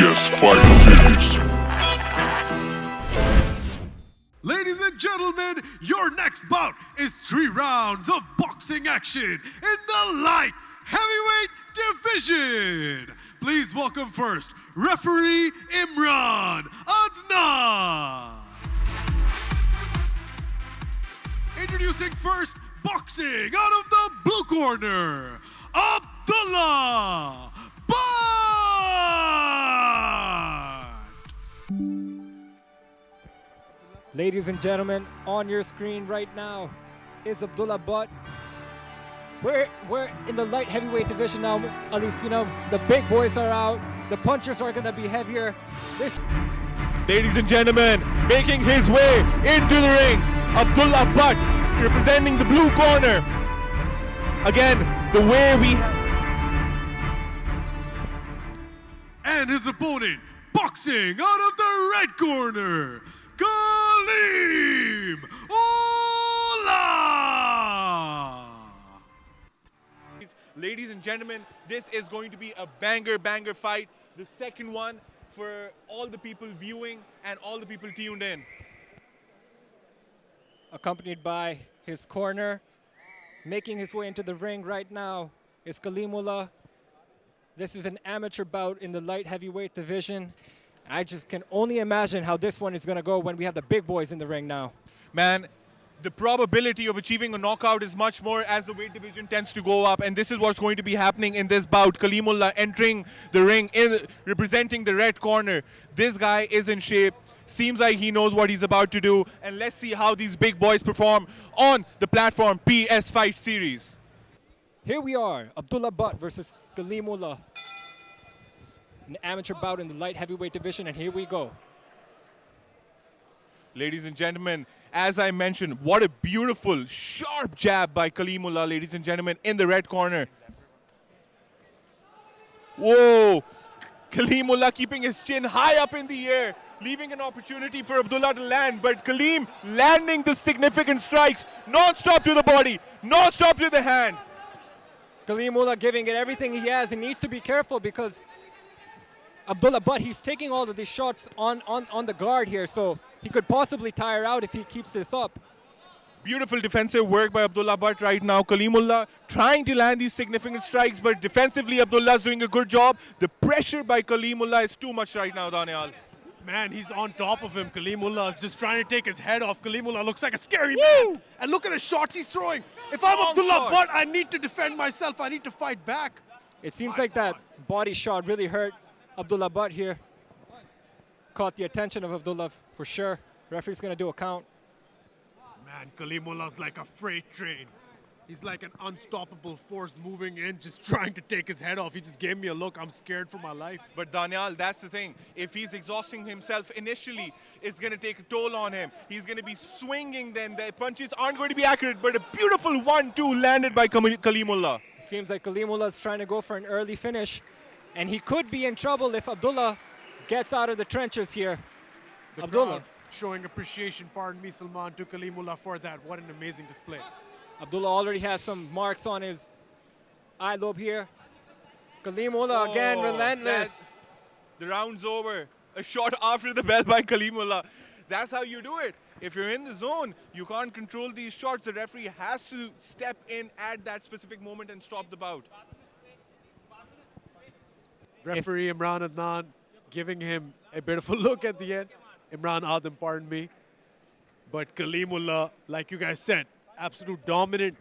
PS Fight Series. Ladies and gentlemen, your next bout is 3 rounds of boxing action in the light heavyweight division. Please welcome first, referee Imran Adnan. Introducing first, boxing out of the blue corner, Abdullah Bhatt. Ladies and gentlemen, on your screen right now is Abdullah Bhatt. We're in the light heavyweight division now. At least, the big boys are out. The punchers are going to be heavier. Ladies and gentlemen, making his way into the ring, Abdullah Bhatt representing the blue corner. Again, the way we... And his opponent, boxing out of the red corner, Kaleem Ola. Ladies and gentlemen, this is going to be a banger fight. The second one for all the people viewing and all the people tuned in. Accompanied by his corner, making his way into the ring right now is Kaleem Ola. This is an amateur bout in the light heavyweight division. I just can only imagine how this one is going to go when we have the big boys in the ring now. Man, the probability of achieving a knockout is much more as the weight division tends to go up, and this is what's going to be happening in this bout. Kaleem Ola entering the ring, representing the red corner. This guy is in shape. Seems like he knows what he's about to do, and let's see how these big boys perform on the platform PS Fight Series. Here we are, Abdullah Bhatt versus Kaleem Ola. An amateur bout in the light heavyweight division, and here we go. Ladies and gentlemen, as I mentioned, what a beautiful, sharp jab by Kaleem Ola, ladies and gentlemen, in the red corner. Whoa! Kaleem Ola keeping his chin high up in the air, leaving an opportunity for Abdullah to land, but Kaleem landing the significant strikes, non-stop to the body, non-stop to the hand. Kaleem Ola giving it everything he has. He needs to be careful because Abdullah Bhatt, he's taking all of these shots on the guard here, so he could possibly tire out if he keeps this up. Beautiful defensive work by Abdullah Bhatt right now. Kaleem Ola trying to land these significant strikes, but defensively Abdullah's doing a good job. The pressure by Kaleem Ola is too much right now, Daniel. Man, he's on top of him. Kaleem Ola is just trying to take his head off. Kaleem Ola looks like a scary man. And look at the shots he's throwing. If I'm Long Abdullah shots. Bhatt, I need to defend myself. I need to fight back. It seems like that body shot really hurt Abdullah Bhatt here. Caught the attention of Abdullah for sure. Referee's going to do a count. Man, Kaleem Ola's like a freight train. He's like an unstoppable force moving in, just trying to take his head off. He just gave me a look. I'm scared for my life. But Daniel, that's the thing. If he's exhausting himself initially, it's going to take a toll on him. He's going to be swinging then. The punches aren't going to be accurate, but a beautiful 1-2 landed by Kaleem Ola. Seems like Kaleem Ola is trying to go for an early finish. And he could be in trouble if Abdullah gets out of the trenches here. The Abdullah crowd showing appreciation, pardon me, Salman, to Kaleem Ola for that. What an amazing display. Abdullah already has some marks on his eye lobe here. Kaleem Ola again, relentless. The round's over. A shot after the bell by Kaleem Ola. That's how you do it. If you're in the zone, you can't control these shots. The referee has to step in at that specific moment and stop the bout. Referee Imran Adnan giving him a bit of a look at the end. Imran Adam, pardon me. But Kaleem Ola, like you guys said, absolute dominant,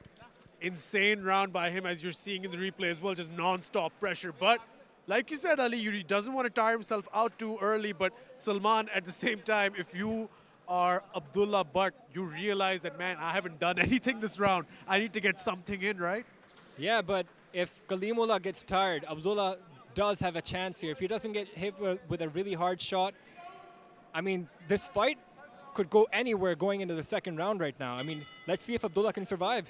insane round by him, as you're seeing in the replay as well, just non-stop pressure. But like you said, Ali, he doesn't want to tire himself out too early. But Salman, at the same time, if you are Abdullah Bhatt, you realize that, man, I haven't done anything this round. I need to get something in, right? Yeah, but if Kaleem Ola gets tired, Abdullah does have a chance here. If he doesn't get hit with a really hard shot, I mean, this fight could go anywhere going into the second round right now. I mean, let's see if Abdullah can survive.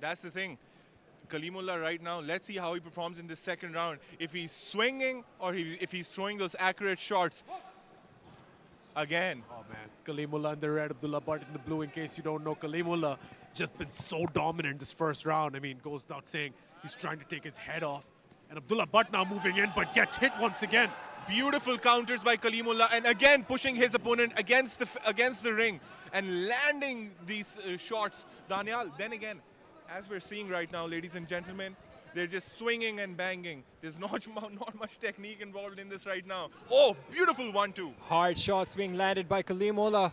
That's the thing. Kaleem Ola right now, let's see how he performs in the second round. If he's swinging or if he's throwing those accurate shots. Again. Oh, man. Kaleem Ola in the red, Abdullah Bhatt in the blue. In case you don't know, Kaleem Ola just been so dominant this first round. I mean, goes without saying, he's trying to take his head off. And Abdullah Bhatt now moving in, but gets hit once again. Beautiful counters by Kalimullah, and again pushing his opponent against the ring and landing these shots. Danial, then again, as we're seeing right now, ladies and gentlemen, they're just swinging and banging. There's not much technique involved in this right now. Oh, beautiful 1-2. Hard shots being landed by Kalimullah.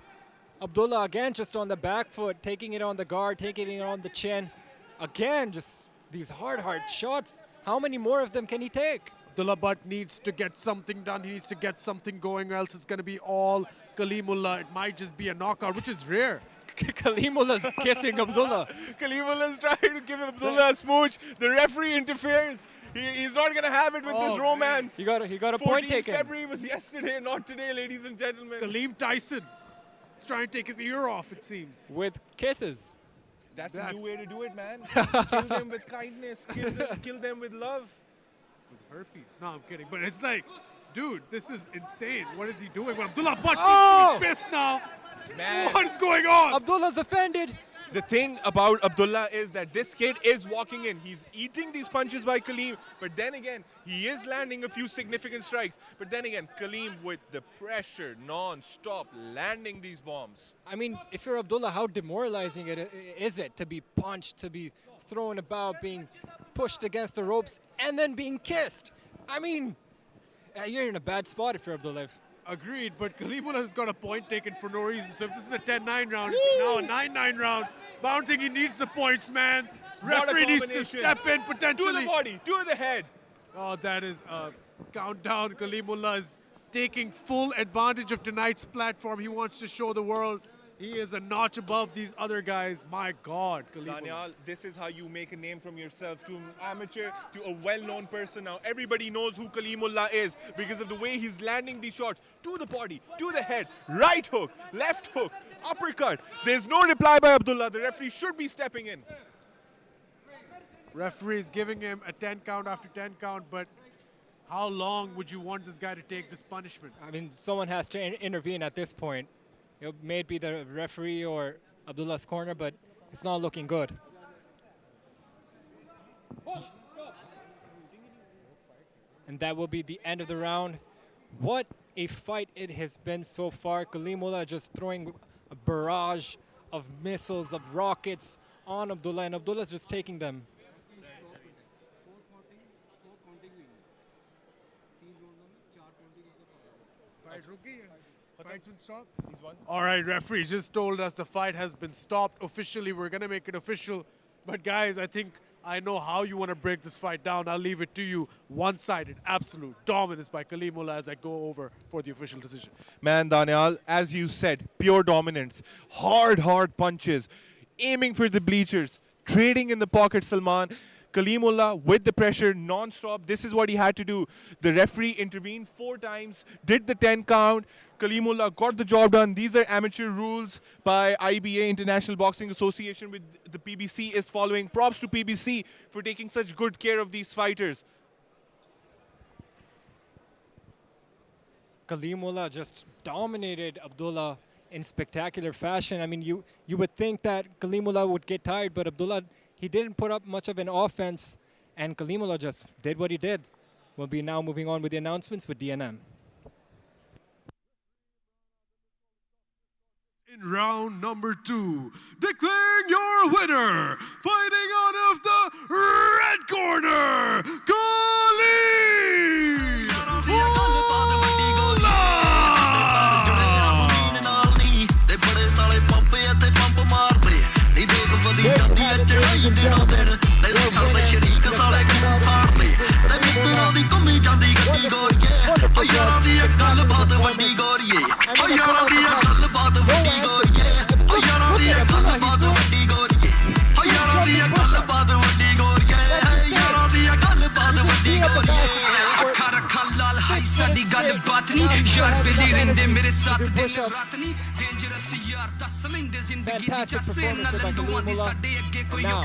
Abdullah again just on the back foot, taking it on the guard, taking it on the chin. Again, just these hard shots. How many more of them can he take? Abdullah Butt needs to get something done. He needs to get something going, or else it's going to be all Kalimullah. It might just be a knockout, which is rare. Kalimullah's kissing Abdullah. Kalimullah's trying to give Abdullah a smooch. The referee interferes. He's not going to have it with this romance. He got a point taken. February was yesterday, not today, ladies and gentlemen. Kaleem Tyson is trying to take his ear off, it seems. With kisses. That's the new way to do it, man. Kill them with kindness. Kill them with love. With herpes. No, I'm kidding. But it's like, dude, this is insane. What is he doing? Well, Abdullah Butt is pissed now. Man. What is going on? Abdullah's offended. The thing about Abdullah is that this kid is walking in. He's eating these punches by Kaleem, but then again, he is landing a few significant strikes. But then again, Kaleem with the pressure non-stop, landing these bombs. I mean, if you're Abdullah, how demoralizing is it to be punched, to be thrown about, being pushed against the ropes, and then being kissed? I mean, you're in a bad spot if you're Abdullah. Agreed, but Kalimullah has got a point taken for no reason. So if this is a 10-9 round, it's now a 9-9 round. But I don't think he needs the points, man. Referee needs to step in potentially. To the body, to the head. Oh, that is a countdown. Kalimullah is taking full advantage of tonight's platform. He wants to show the world he is a notch above these other guys. My God, Kalimullah. Daniel, this is how you make a name from yourself to an amateur, to a well-known person. Now everybody knows who Kalimullah is because of the way he's landing these shots. To the body, to the head, right hook, left hook, uppercut. There's no reply by Abdullah. The referee should be stepping in. Referee is giving him a 10 count after 10 count, but how long would you want this guy to take this punishment? I mean, someone has to intervene at this point. It may be the referee or Abdullah's corner, but it's not looking good. And that will be the end of the round. What a fight it has been so far. Kalimullah just throwing a barrage of missiles, of rockets on Abdullah, and Abdullah's just taking them. Fight's been stopped? All right, referee just told us the fight has been stopped officially. We're going to make it official. But guys, I think I know how you want to break this fight down. I'll leave it to you. One-sided, absolute dominance by Kalimullah as I go over for the official decision. Man, Daniel, as you said, pure dominance. Hard punches. Aiming for the bleachers. Trading in the pocket, Salman. Kalimullah with the pressure non-stop. This is what he had to do. The referee intervened 4 times, did the 10 count. Kalimullah got the job done. These are amateur rules by IBA, International Boxing Association, with the PBC is following. Props to PBC for taking such good care of these fighters. Kalimullah just dominated Abdullah in spectacular fashion. I mean, you would think that Kalimullah would get tired, but Abdullah, he didn't put up much of an offense, and Kalimullah just did what he did. We'll be now moving on with the announcements with DNM. In round number 2, declaring your winner, fighting out of the red corner, Khalid! Fantastic performance by Kalimullah. Now,